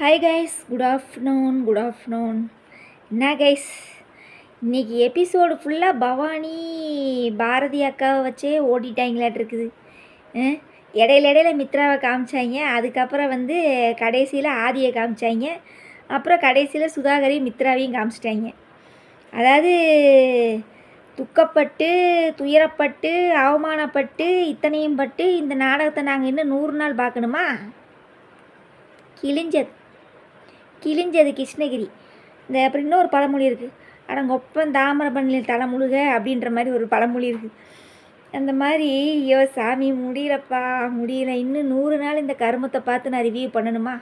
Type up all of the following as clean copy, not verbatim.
Hi guys, good afternoon. என்ன guys, இன்றைக்கி episode ஃபுல்லாக பவானி பாரதி அக்காவை வச்சே ஓடிட்டாங்களாட்டு இருக்குது. இடையில மித்ராவை காமிச்சாங்க, அதுக்கப்புறம் கடைசியில் ஆதியை காமிச்சாங்க, அப்புறம் கடைசியில் சுதாகரையும் மித்ராவையும் காமிச்சிட்டாங்க. அதாவது துக்கப்பட்டு துயரப்பட்டு அவமானப்பட்டு இத்தனையும் பட்டு இந்த நாடகத்தை நாங்கள் இன்னும் 100 நாள் பார்க்கணுமா? கிழிஞ்சது கிருஷ்ணகிரி. அப்புறம் இன்னொரு பழமொழி இருக்குது, அடங்கொப்பம் தாமிரபரணியில் தலைமுழுக அப்படின்ற மாதிரி ஒரு பழமொழி இருக்குது. அந்த மாதிரி ஐயோ சாமி முடியல. இன்னும் 100 நாள் இந்த கருமத்தை பார்த்து நான் ரிவ்யூ பண்ணணுமா?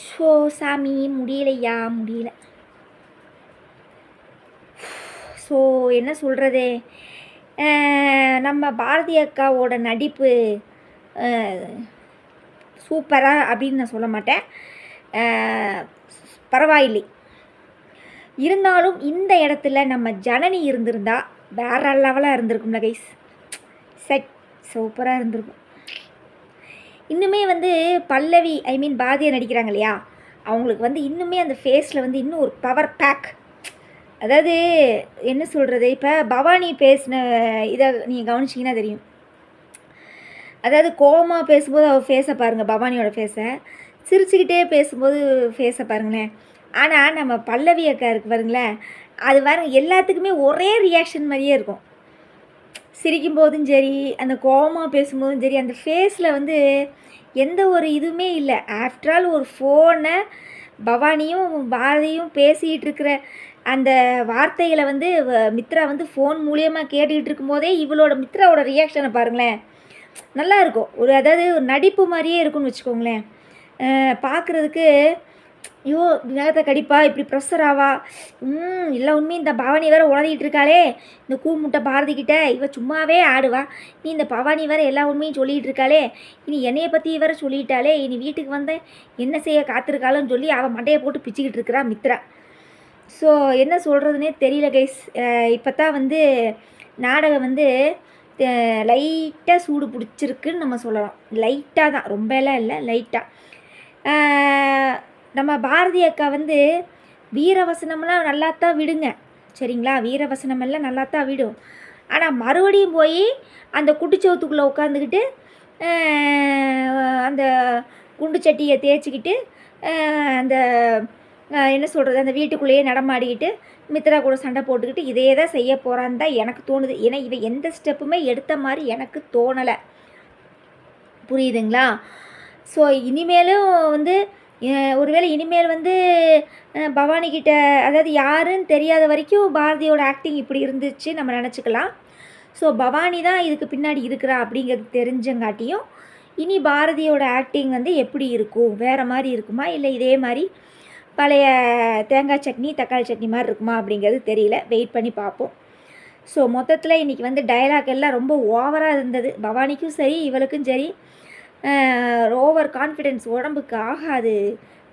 ஷோ சாமி முடியல. ஸோ என்ன சொல்கிறது, நம்ம பாரதி அக்காவோட நடிப்பு சூப்பராக அப்படின்னு நான் சொல்ல மாட்டேன், பரவாயில்லை. இருந்தாலும் இந்த இடத்துல நம்ம ஜனனி இருந்திருந்தா வேற லெவலாக இருந்திருக்கும்ல கைஸ். சூப்பராக இருந்திருக்கும். இன்னுமே பல்லவி பாரதியை நடிக்கிறாங்க இல்லையா, அவங்களுக்கு இன்னுமே அந்த ஃபேஸில் இன்னும் ஒரு பவர் பேக். அதாவது என்ன சொல்கிறது, இப்போ பவானி பேசின இதை நீங்கள் கவனிச்சிங்கன்னா தெரியும். அதாவது கோவமாக பேசும்போது அவள் ஃபேஸை பாருங்கள், பவானியோட ஃபேஸை. சிரிச்சுக்கிட்டே பேசும்போது ஃபேஸை பாருங்களேன். ஆனால் நம்ம பல்லவி அக்கா இருக்குது பாருங்களேன், அது எல்லாத்துக்குமே ஒரே ரியாக்ஷன் மாதிரியே இருக்கும். சிரிக்கும் போதும் சரி, அந்த கோவமாக பேசும்போதும் சரி, அந்த ஃபேஸில் எந்த ஒரு இதுவுமே இல்லை. ஆஃப்டர் ஆல் ஒரு ஃபோனை பவானியும் பாரதியும் பேசிகிட்டு இருக்கிற அந்த வார்த்தைகளை மித்ரா ஃபோன் மூலியமாக கேட்டுக்கிட்டு இருக்கும்போதே இவளோட மித்ராவோட ரியாக்ஷனை பாருங்களேன், நல்லா இருக்கும். அதாவது ஒரு நடிப்பு மாதிரியே இருக்கும்னு வச்சுக்கோங்களேன். பார்க்குறதுக்கு ஐயோ நேரத்தை கடிப்பா, இப்படி ப்ரெஷர் ஆவா, இல்லை உண்மையும் இந்த பவானி வேறு உளறிக்கிட்டு இருக்காளே, இந்த கூமுட்டை பாரதிக்கிட்ட இவ சும்மாவே ஆடுவா, நீ இந்த பவானி வேறு எல்லா உண்மையும் சொல்லிகிட்டு இருக்காளே, இனி என்னையை பற்றி வேறு சொல்லிட்டாலே, இனி வீட்டுக்கு என்ன செய்ய காத்திருக்காளுன்னு சொல்லி அவள் மண்டையை போட்டு பிச்சுக்கிட்டு இருக்கிறா மித்ரா. ஸோ என்ன சொல்கிறதுனே தெரியல கைஸ். இப்போ தான் நாடகம் லைட்டாக சூடு பிடிச்சிருக்குன்னு நம்ம சொல்லலாம். லைட்டாக தான், ரொம்ப எல்லாம் இல்லை, லைட்டாக. நம்ம பாரதி அக்கா வீரவசனம்லாம் நல்லாத்தான் விடுங்க, சரிங்களா? வீரவசனமெல்லாம் நல்லாத்தான் விடும். ஆனால் மறுபடியும் போய் அந்த குட்டிச்சவத்துக்குள்ளே உட்காந்துக்கிட்டு அந்த குண்டு சட்டியை தேய்ச்சிக்கிட்டு அந்த என்ன சொல்கிறது, அந்த வீட்டுக்குள்ளேயே நடமாடிக்கிட்டு மித்ரா கூட சண்டை போட்டுக்கிட்டு இதே தான் செய்ய போகிறான்னு தான் எனக்கு தோணுது. ஏன்னா இவ எந்த ஸ்டெப்புமே எடுத்த மாதிரி எனக்கு தோணலை, புரியுதுங்களா? ஸோ இனிமேலும் ஒருவேளை இனிமேல் பவானிக்கிட்ட, அதாவது யாருன்னு தெரியாத வரைக்கும் பாரதியோட ஆக்டிங் இப்படி இருந்துச்சு நம்ம நினச்சிக்கலாம். ஸோ பவானி தான் இதுக்கு பின்னாடி இருக்கிறா அப்படிங்கிறது தெரிஞ்சங்காட்டியும் இனி பாரதியோட ஆக்டிங் எப்படி இருக்கும், வேறு மாதிரி இருக்குமா, இல்லை இதே மாதிரி பழைய தேங்காய் சட்னி தக்காளி சட்னி மாதிரி இருக்குமா அப்படிங்கிறது தெரியல, வெயிட் பண்ணி பார்ப்போம். ஸோ மொத்தத்தில் இன்றைக்கி டயலாக் எல்லாம் ரொம்ப ஓவராக இருந்தது. பவானிக்கும் சரி இவளுக்கும் சரி ஓவர் கான்ஃபிடென்ஸ் உடம்புக்கு ஆகாது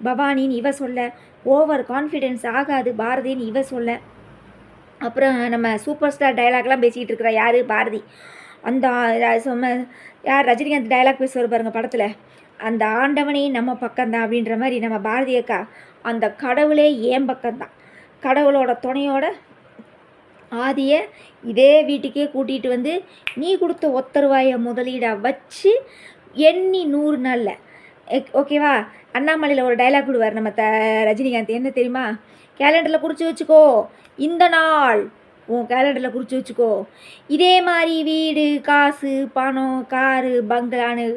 பவானின்னு இவ சொல்ல, ஓவர் கான்ஃபிடென்ஸ் ஆகாது பாரதின்னு இவ சொல்ல. அப்புறம் நம்ம சூப்பர் ஸ்டார் டைலாக்லாம் பேசிக்கிட்டு இருக்கிற யார், பாரதி. அந்த யார் ரஜினிகாந்த் டைலாக் பேசுவார் பாருங்கள் படத்தில், அந்த ஆண்டவனே நம்ம பக்கம்தான் அப்படின்ற மாதிரி நம்ம பாரதி அக்கா அந்த கடவுளே ஏன் பக்கம்தான், கடவுளோட துணையோட ஆதியை இதே வீட்டுக்கே கூட்டிகிட்டு நீ கொடுத்த ஒத்தருவாயை முதலீடாக வச்சு எண்ணி 100 நாளில், ஓகேவா? அண்ணாமலையில் ஒரு டைலாக் விடுவார் நம்ம ரஜினிகாந்த், என்ன தெரியுமா? கேலண்டரில் குறித்து வச்சுக்கோ, இந்த நாள் உன் கேலண்டரில் குறித்து வச்சுக்கோ, இதே மாதிரி வீடு காசு பணம் காரு பங்களான்னு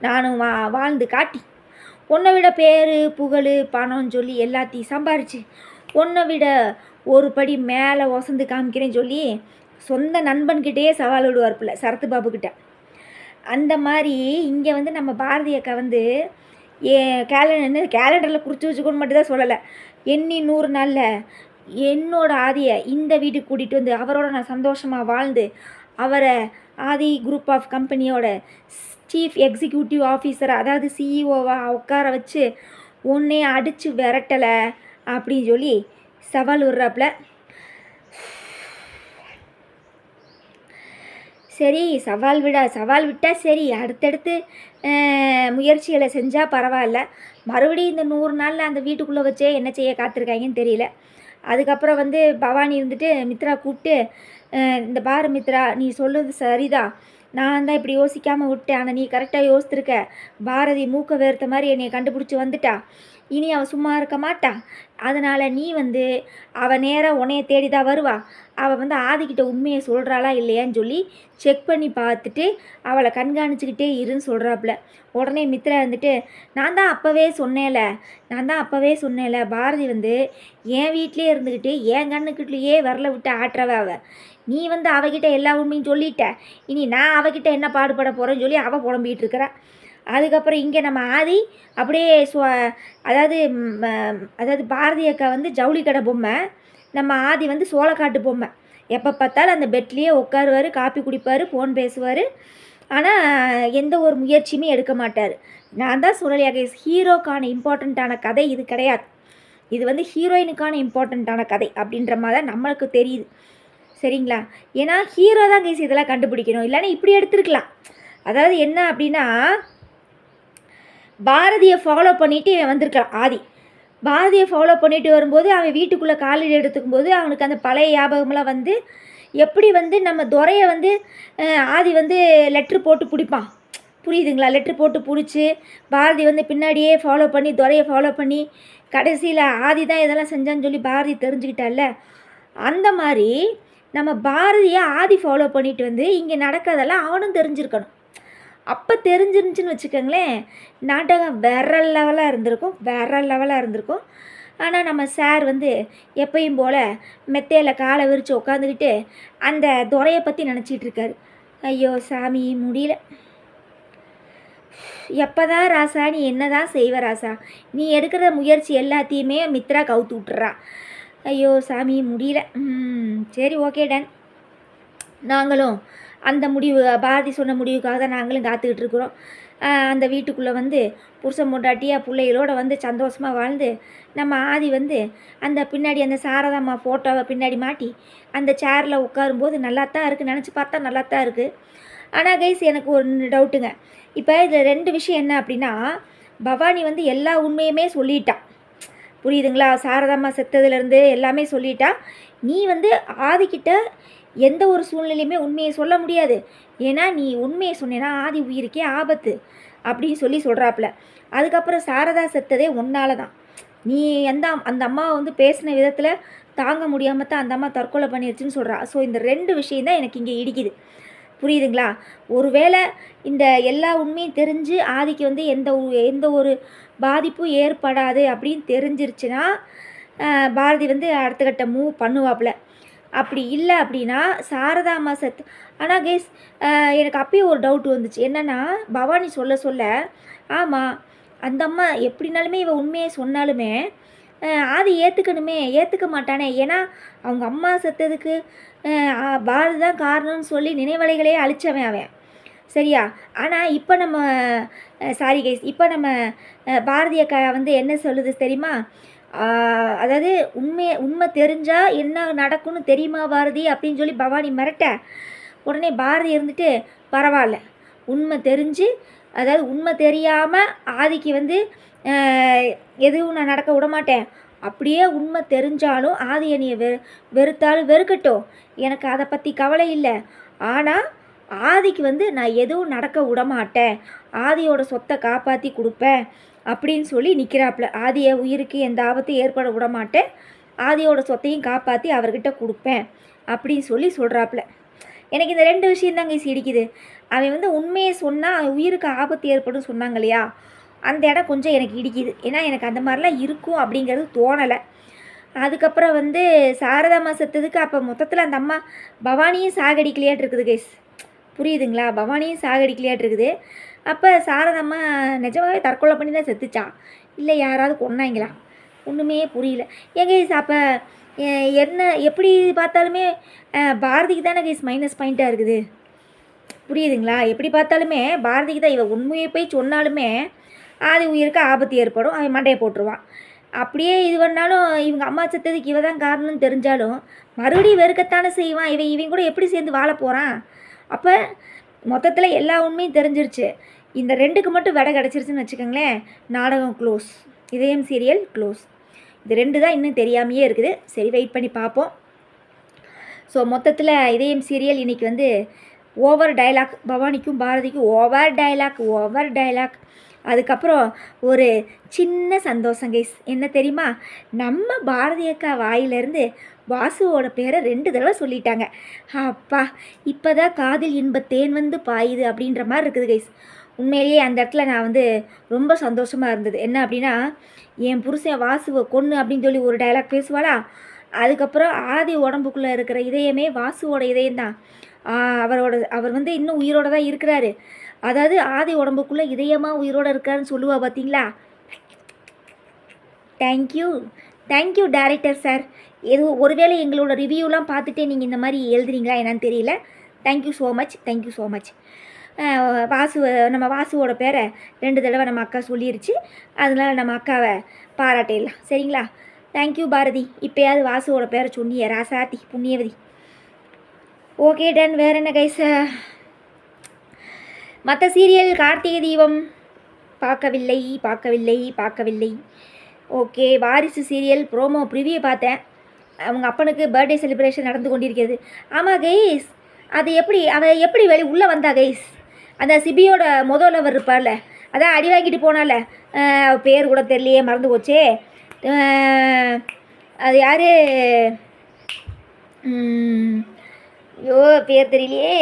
நானும் வாழ்ந்து காட்டி உன்னை விட பேர் புகழ் பணம்னு சொல்லி எல்லாத்தையும் சம்பாரிச்சு உன்னை விட ஒரு படி மேலே வசந்து காமிக்கிறேன்னு சொல்லி சொந்த நண்பன்கிட்டே சவால் விடுவார் பிள்ளை சரத்து பாபுக்கிட்ட. அந்த மாதிரி இங்கே நம்ம பாரதி அக்கா கேலண்டரில் குறித்து வச்சுக்கோன்னு மட்டும் தான் சொல்லலை, எண்ணி 100 நாளில் என்னோட ஆதியை இந்த வீட்டுக்கு கூட்டிகிட்டு அவரோட நான் சந்தோஷமாக வாழ்ந்து அவரை ஆதி குரூப் ஆஃப் கம்பெனியோட சீஃப் எக்ஸிக்யூட்டிவ் ஆஃபீஸர், அதாவது சிஇஓவாக உட்கார வச்சு ஒன்றே அடித்து விரட்டலை அப்படின்னு சொல்லி சவால் விடுறாப்புல. சரி, சவால் விட்டா சரி. அடுத்தடுத்து முயற்சிகளை செஞ்சா பரவால்ல. மறுபடியும் இந்த 100 நாள்ல அந்த வீட்டுக்குள்ள வச்சே என்ன செய்ய காத்திருக்காய்ங்கன்னு தெரியல. அதுக்கப்புறம் வந்து பவானி இருந்துட்டு மித்ரா கூப்பிட்டு, "இந்த பாரு மித்ரா, நீ சொல்லுறது சரிதான். நான் தான் இப்படி யோசிக்காம விட்டேன். ஆனா நீ கரெக்ட்டா யோசிச்சிருக்க. பாரதி மூக்க வேர்த்த மாரி என்னைய கண்டுபிடிச்சு வந்துட்டா. இனி அவ சும்மா இருக்க மாட்டா. அதனால நீ வந்து அவ நேரா உன்னைய தேடி தான் வருவா. அவ வந்து ஆதிக்கிட்ட உண்மைய சொல்றாளா இல்லையான்னு சொல்லி செக் பண்ணி பார்த்துட்டு, அவள கண்காணிச்சுக்கிட்டே இருன்னு" சொல்றாப்புல. உடனே மித்ரா இருந்துட்டு, நான் தான் அப்பவே சொன்னேன்ல, பாரதி வந்து என் வீட்லயே இருந்துக்கிட்டு, என் கண்ணுக்குள்ளயே விரல விட்டு ஆட்டுறவ அவ. நீ வந்து அவகிட்ட எல்லா உண்மையும் சொல்லிட்ட. இனி நான் அவகிட்ட என்ன பாடுபட போறேன்னு சொல்லி அவ புலம்பிகிட்டு இருக்கிறா. அதுக்கப்புறம் இங்கே நம்ம ஆதி அப்படியே அதாவது அதாவது பாரதி அக்கா வந்து ஜவுளி கடை பொம்மை, நம்ம ஆதி வந்து சோளக்காட்டு பொம்மை. எப்போ பார்த்தாலும் அந்த பெட்லேயே உட்காருவார், காப்பி குடிப்பார், ஃபோன் பேசுவார். ஆனால் எந்த ஒரு முயற்சியுமே எடுக்க மாட்டார். நான் தான் சொல்லலையா கைஸ், ஹீரோக்கான இம்பார்ட்டண்ட்டான கதை இது கிடையாது. இது வந்து ஹீரோயினுக்கான இம்பார்ட்டண்ட்டான கதை அப்படின்ற மாதிரி தான் நம்மளுக்கு தெரியுது. சரிங்களா? ஏன்னா ஹீரோ தான் கைஸ் இதெல்லாம் கண்டுபிடிக்கணும். இல்லைன்னா இப்படி எடுத்துருக்கலாம். அதாவது என்ன அப்படின்னா, பாரதியை ஃபாலோ பண்ணிவிட்டு இவன் வந்திருக்கான் ஆதி. பாரதியை ஃபாலோ பண்ணிட்டு வரும்போது அவன் வீட்டுக்குள்ளே காலடி எடுத்துக்கும் போது அவனுக்கு அந்த பழைய ஞாபகமெல்லாம் வந்து, எப்படி வந்து நம்ம துரையை வந்து ஆதி வந்து லெட்ரு போட்டு பிடிப்பான். புரியுதுங்களா? லெட்ரு போட்டு பிடிச்சி பாரதி வந்து பின்னாடியே ஃபாலோ பண்ணி துரையை ஃபாலோ பண்ணி கடைசியில் ஆதி தான் இதெல்லாம் செஞ்சான்னு சொல்லி பாரதி தெரிஞ்சுக்கிட்டால, அந்த மாதிரி நம்ம பாரதியை ஆதி ஃபாலோ பண்ணிட்டு வந்து இங்கே நடக்கிறதெல்லாம் அவனும் தெரிஞ்சிருக்கணும். அப்போ தெரிஞ்சிருந்துச்சின்னு வச்சுக்கோங்களேன், நாடகம் வேற லெவலாக இருந்திருக்கும். ஆனால் நம்ம சார் வந்து எப்பயும் போல் மெத்தையில் காலை விரித்து உட்காந்துக்கிட்டு அந்த துரையை பற்றி நினச்சிட்டு இருக்காரு. ஐயோ சாமி முடியல. எப்போதான் ராசா நீ என்ன தான் செய்வ ராசா? நீ எடுக்கிற முயற்சி எல்லாத்தையுமே மித்ரா கவுத்து விட்டுறா. ஐயோ சாமி முடியல. சரி ஓகே டன். நாங்களும் அந்த முடிவு, பாரதி சொன்ன முடிவுக்காக தான் நாங்களும் காத்துக்கிட்டு இருக்கிறோம். அந்த வீட்டுக்குள்ளே வந்து புருஷன் பொண்டாட்டியாக பிள்ளைகளோடு வந்து சந்தோஷமாக வாழ்ந்து, நம்ம ஆதி வந்து அந்த பின்னாடி அந்த சாரதாம்மா ஃபோட்டோவை பின்னாடி மாட்டி அந்த சேரில் உட்காரும்போது நல்லா தான் இருக்குது. நினச்சி பார்த்தா நல்லா தான் இருக்குது. ஆனால் கைஸ் எனக்கு ஒரு டவுட்டுங்க. இப்போ இதில் 2 விஷயம் என்ன அப்படின்னா, பவானி வந்து எல்லா உண்மையுமே சொல்லிட்டா. புரியுதுங்களா? சாரதாம்மா செத்ததுலேருந்து எல்லாமே சொல்லிட்டா. நீ வந்து ஆதிக்கிட்ட எந்த ஒரு சூழ்நிலையுமே உண்மையை சொல்ல முடியாது. ஏன்னா நீ உண்மையை சொன்னேன்னா ஆதி உயிருக்கே ஆபத்து அப்படின்னு சொல்கிறாப்புல. அதுக்கப்புறம் சாரதா செத்ததே உன்னால தான். நீ அந்த அம்மாவை வந்து பேசின விதத்தில் தாங்க முடியாமல் தான் அந்த அம்மா தற்கொலை பண்ணிடுச்சுன்னு சொல்கிறா. ஸோ இந்த 2 விஷயம் தான் எனக்கு இங்கே இடிக்குது. புரியுதுங்களா? ஒருவேளை இந்த எல்லா உண்மையும் தெரிஞ்சு ஆதிக்கு வந்து எந்த ஒரு பாதிப்பும் ஏற்படாது அப்படின்னு தெரிஞ்சிருச்சுன்னா பாரதி வந்து அடுத்த கட்ட மூவ் பண்ணுவாப்புல. அப்படி இல்லை அப்படின்னா சாரதா அம்மா செத்து. ஆனால் கேஸ் எனக்கு அப்பயும் ஒரு டவுட் வந்துச்சு. என்னென்னா பவானி சொல்ல ஆமாம் அந்த அம்மா எப்படினாலுமே இவன் உண்மையை சொன்னாலுமே ஆதி ஏற்றுக்க மாட்டானே. ஏன்னா அவங்க அம்மா செத்ததுக்கு பாரதி தான் காரணம்னு சொல்லி நினைவலைகளே அழிச்சவன் அவன். சரியா? ஆனால் இப்போ நம்ம சாரி கைஸ், இப்போ நம்ம பாரதி அக்கா வந்து என்ன சொல்லுது தெரியுமா? அதாவது உண்மை தெரிஞ்சால் என்ன நடக்கும்னு தெரியுமா பாரதி அப்படின்னு சொல்லி பவானி மிரட்ட, உடனே பாரதி இருந்துட்டு பரவாயில்ல, உண்மை தெரிஞ்சு, அதாவது உண்மை தெரியாமல் ஆதிக்கு வந்து எதுவும் நான் நடக்க விட மாட்டேன். அப்படியே உண்மை தெரிஞ்சாலும் ஆதி என்னையை வெறுத்தாலும் வெறுக்கட்டும், எனக்கு அதை பற்றி கவலை இல்லை. ஆனால் ஆதிக்கு வந்து நான் எதுவும் நடக்க விட மாட்டேன், ஆதியோட சொத்தை காப்பாற்றி கொடுப்பேன் அப்படின்னு சொல்லி நிற்கிறாப்புல. ஆதியை உயிருக்கு எந்த ஆபத்தையும் ஏற்பட விட மாட்டேன், ஆதியோட சொத்தையும் காப்பாற்றி அவர்கிட்ட கொடுப்பேன் அப்படின்னு சொல்கிறாப்புல. எனக்கு இந்த 2 விஷயந்தாங்க இடிக்குது. அவன் வந்து உண்மையை சொன்னால் அவன் உயிருக்கு ஆபத்து ஏற்படும் சொன்னாங்க இல்லையா, அந்த இடம் கொஞ்சம் எனக்கு இடிக்குது. ஏன்னா எனக்கு அந்த மாதிரிலாம் இருக்கும் அப்படிங்கிறது தோணலை. அதுக்கப்புறம் வந்து சாரதாம்மா செத்ததுக்கு அப்போ மொத்தத்தில் அந்த அம்மா பவானியும் சாகடிக்கலையாட்டு இருக்குது கைஸ். புரியுதுங்களா? பவானியும் சாகடிக்கலையாட்டு இருக்குது. அப்போ சாரதாம்மா நிஜமாகவே தற்கொலை பண்ணி தான் செத்துச்சா, இல்லை யாராவது கொன்னாங்களா? ஒன்றுமே புரியல. ஏன் கைஸ் அப்போ என்ன எப்படி பார்த்தாலுமே பாரதிக்கு தானே கைஸ் மைனஸ் பாயிண்ட்டாக இருக்குது. புரியுதுங்களா? எப்படி பார்த்தாலுமே பாரதிக்கு தான். இவன் உண்மையை போய் சொன்னாலுமே ஆதி உயிருக்கு ஆபத்து ஏற்படும், அவன் மண்டையை போட்டுருவான். அப்படியே இது பண்ணாலும் இவங்க அம்மா செத்ததுக்கு இவ தான் காரணம்னு தெரிஞ்சாலும் மறுபடியும் வெறுக்கத்தானே செய்வான். இவன் கூட எப்படி சேர்ந்து வாழ போகிறான் அப்போ மொத்தத்தில் எல்லா உண்மையும் தெரிஞ்சிருச்சு. இந்த 2க்கு மட்டும் விடை கிடச்சிருச்சுன்னு வச்சுக்கோங்களேன், நாடகம் க்ளோஸ், இதயம் சீரியல் க்ளோஸ். இது 2 தான் இன்னும் தெரியாமையே இருக்குது. சரி, வெயிட் பண்ணி பார்ப்போம். ஸோ மொத்தத்தில் இதயம் சீரியல் இன்றைக்கி வந்து ஓவர் டைலாக், பவானிக்கும் பாரதிக்கும் ஓவர் டைலாக். அதுக்கப்புறம் ஒரு சின்ன சந்தோஷம் கைஸ், என்ன தெரியுமா, நம்ம பாரதி அக்கா வாயிலிருந்து வாசுவோட பேரை 2 தடவை சொல்லிட்டாங்க. அப்பா, இப்போ தான் காதில் இன்பத்தேன் வந்து பாயுது அப்படின்ற மாதிரி இருக்குது கைஸ். உண்மையிலேயே அந்த இடத்துல நான் வந்து ரொம்ப சந்தோஷமாக இருந்தது. என்ன அப்படின்னா, என் புருஷன் வாசுவை கொன்று அப்படின்னு சொல்லி ஒரு டைலாக் பேசுவாளா, அதுக்கப்புறம் ஆதி உடம்புக்குள்ளே இருக்கிற இதயமே வாசுவோட இதயம்தான். அவர் வந்து இன்னும் உயிரோடு தான் இருக்கிறாரு. அதாவது ஆதி உடம்புக்குள்ளே இதயமாக உயிரோடு இருக்காருன்னு சொல்லுவா பார்த்தீங்களா. Thank you director sir. ஒருவேளை எங்களோட ரிவ்யூலாம் பார்த்துட்டே நீங்கள் இந்த மாதிரி எழுதுறீங்களா என்னன்னு தெரியல. Thank you so much. நம்ம வாசுவோட பேரை 2 தடவை நம்ம அக்கா சொல்லிருச்சு. அதனால் நம்ம அக்காவை பாராட்டிடலாம், சரிங்களா. தேங்க்யூ பாரதி, இப்போயாவது வாசுவோட பேரை சொன்னிய ராசாத்தி புண்ணியவதி. Okay done. வேறு என்ன கைஸ்? மற்ற சீரியல் கார்த்திகை தீபம் பார்க்கவில்லை. ஓகே, வாரிசு சீரியல் ப்ரோமோ ப்ரிவியூ பார்த்தேன். அவங்க அப்பனுக்கு பர்த்டே செலிப்ரேஷன் நடந்து கொண்டிருக்கிறது. ஆமாம் கைஸ், அது எப்படி உள்ளே வந்தா கைஸ்? அந்த சிபியோட முதல்வர் இருப்பார்ல, அதான் அடி வாங்கிட்டு போனால, பேர் கூட தெரியலையே, மறந்து போச்சே. அது யார்? பேர் தெரியலையே.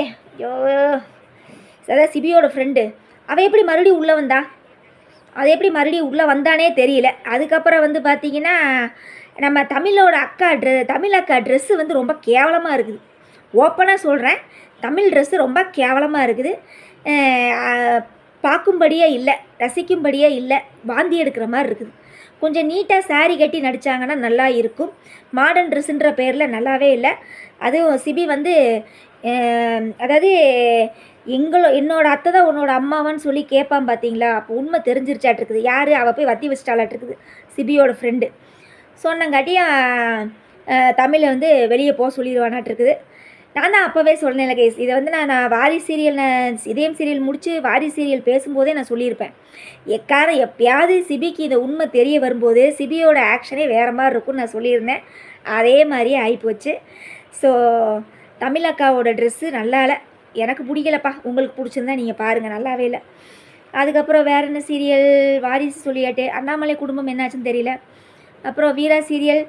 அதான் சிபியோட ஃப்ரெண்டு. அவள் எப்படி மறுபடியும் உள்ளே வந்தானே தெரியல. அதுக்கப்புறம் வந்து பார்த்திங்கன்னா, நம்ம தமிழ் அக்கா ட்ரெஸ்ஸு வந்து ரொம்ப கேவலமாக இருக்குது. ஓப்பனாக சொல்கிறேன், தமிழ் ட்ரெஸ்ஸு ரொம்ப கேவலமாக இருக்குது. பார்க்கும்படியே இல்லை, ரசிக்கும்படியே இல்லை, வாந்தி எடுக்கிற மாதிரி இருக்குது. கொஞ்சம் நீட்டாக சாரீ கட்டி நடித்தாங்கன்னா நல்லா இருக்கும். மாடர்ன் ட்ரெஸ்ஸுன்ற பேரில் நல்லாவே இல்லை. அதுவும் சிபி வந்து அதாவது என்னோட அத்தை தான் உன்னோட அம்மாவான்னு சொல்லி கேட்பான் பார்த்தீங்களா. அப்போ உண்மை தெரிஞ்சிருச்சாட்டிருக்குது. யார் அவள் போய் வத்தி வச்சிட்டாலாட்டிருக்குது, சிபியோட ஃப்ரெண்டு. சொன்னங்காட்டியும் தமிழை வந்து வெளியே போக சொல்லிடுவானாட்டிருக்குது. நான் தான் அப்போவே சொன்னேன்ல கேஸ், இதை வந்து நான் இதயம் சீரியல் முடித்து வாரி சீரியல் பேசும்போதே நான் சொல்லியிருப்பேன். எப்பயாவது சிபிக்கு இந்த உண்மை தெரிய வரும்போது சிபியோட ஆக்ஷனே வேறு மாதிரி இருக்கும்னு நான் சொல்லியிருந்தேன். அதே மாதிரியே ஆகிப்போச்சு. ஸோ தமிழ் அக்காவோட ட்ரெஸ்ஸு நல்லா இல்லை, எனக்கு பிடிக்கலப்பா. உங்களுக்கு பிடிச்சிருந்தா நீங்கள் பாருங்கள், நல்லாவே இல்லை. அதுக்கப்புறம் வேறு என்ன சீரியல்? வாரிசு சொல்லியாட்டு. அண்ணாமலை குடும்பம் என்னாச்சுன்னு தெரியல. அப்புறம் வீரா சீரியல்,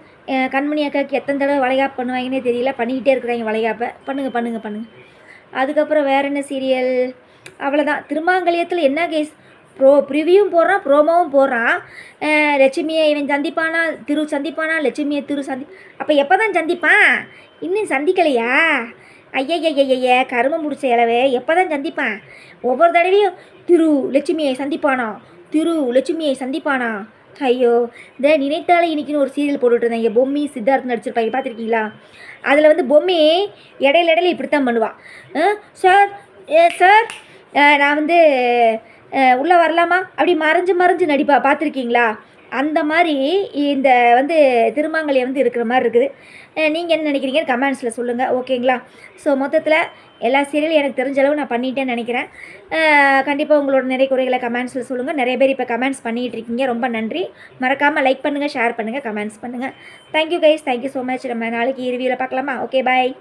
கண்மணி அக்காவுக்கு எத்தனை தடவை வளைகாப்பு பண்ணுவாங்கன்னே தெரியல, பண்ணிக்கிட்டே இருக்கிறாங்க வளைகாப்பை. பண்ணுங்க. அதுக்கப்புறம் வேறு என்ன சீரியல்? அவ்வளோதான். திருமாங்கல்யத்தில் என்ன கேஸ், ப்ரிவியூவும் போடுறான், ப்ரோமோவும் போடுறான். லட்சுமியை இவன் சந்திப்பானா, லட்சுமியை அப்போ எப்போ தான் சந்திப்பான்? இன்னும் சந்திக்கலையா? ஐயய்ய, கருமம் முடிச்ச இளவே, எப்போ தான் சந்திப்பான்? ஒவ்வொரு தடவையும் லட்சுமியை சந்திப்பானா. ஐயோ, இந்த நினைத்தாலே இன்றைக்கின்னு ஒரு சீரியல் போட்டுட்ருந்தேன். பொம்மி சித்தார்த் நடிச்சிருப்பாங்க, பார்த்துருக்கீங்களா? அதில் வந்து பொம்மி இடையில இப்படித்தான் பண்ணுவாள். சார் நான் வந்து உள்ளே வரலாமா அப்படி மறைஞ்சு நடிப்பா, பார்த்துருக்கீங்களா? அந்த மாதிரி இந்த வந்து திருமாங்கல்யம் வந்து இருக்கிற மாதிரி இருக்குது. நீங்கள் என்ன நினைக்கிறீங்கன்னு கமெண்ட்ஸில் சொல்லுங்கள், ஓகேங்களா? ஸோ மொத்தத்தில் எல்லா சீரியலும் எனக்கு தெரிஞ்ச அளவு நான் பண்ணிட்டேன்னு நினைக்கிறேன். கண்டிப்பாக உங்களோட நிறைய குறைகளை கமெண்ட்ஸில் சொல்லுங்கள். நிறைய பேர் இப்போ கமெண்ட்ஸ் பண்ணிகிட்டு இருக்கீங்க, ரொம்ப நன்றி. மறக்காமல் லைக் பண்ணுங்கள், ஷேர் பண்ணுங்கள், கமெண்ட்ஸ் பண்ணுங்கள். Thank you guys, thank you so much. நம்ம நாளைக்கு ரிவ்யூவில் பார்க்கலாமா? ஓகே, பாய்.